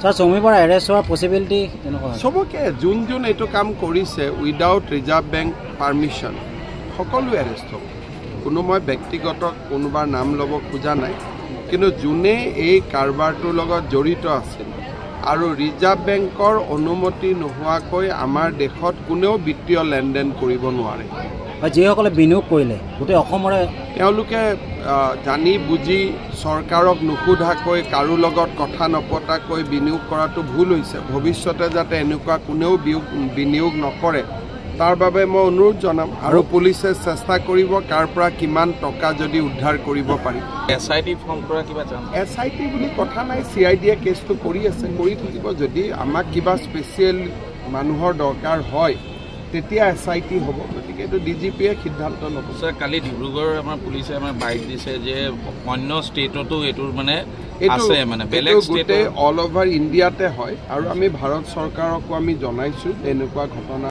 sir চৌমিপাৰ arrest হোৱাৰ possibility কেনেকুৱা সবকে যোন এইটো কাম কৰিছে উইদাউট ৰিজাৰ্ভ বেংক পাৰমিশন সকলো এৰেষ্ট হ'ব কোনো মই ব্যক্তিগত কোনোবাৰ নাম ল'ব খোজা নাই কিন্তু যোনে এই কাৰবাৰটোৰ লগত জড়িত আছিল আৰু ৰিজাৰ্ভ বেংকৰ অনুমতি নোহোৱাকৈ আমাৰ দেশত কোনেও বিত্তীয় লেনদেন কৰিব নোৱাৰে যিসকলে বিনিয়োগ কৰিলে গোটেই অসমৰে তেওঁলোকে জানি বুজি চৰকাৰক নুসুধাকৈ কাৰো লগত কথা নপতাকৈ বিনিয়োগ কৰাটো ভুল হৈছে ভৱিষ্যতে যাতে এনেকুৱা কোনেও বিনিয়োগ নকৰে তাৰ বাবে মই অনুৰোধ জনাম আৰু পুলিচে চেষ্টা কৰিব কাৰ পৰা কিমান টকা যদি উদ্ধাৰ কৰিব পাৰি এসআইটি ফৰ্ম কৰা কিবা চান্স এসআইটি বুলি কথা নাই সিআইডিয়ে কেছটো কৰি আছে কৰি থাকিব যদি আমাক কিবা স্পেচিয়েল মানুহৰ দৰকাৰ হয় তেতিয়া এসআইটি হ'ব গতিকে এইটো ডিজিপিয়ে সিদ্ধান্ত ল'ব স্যাৰ কালি ডিব্ৰুগড় আমাৰ পুলিচে আমাৰ বাইক দিছে যে অন্য ষ্টেটতো এইটোৰ মানে আছে মানে বেলেগ ষ্টেটে অল ওভাৰ ইণ্ডিয়াতে হয় আৰু আমি ভাৰত চৰকাৰকো আমি জনাইছোঁ এনেকুৱা ঘটনা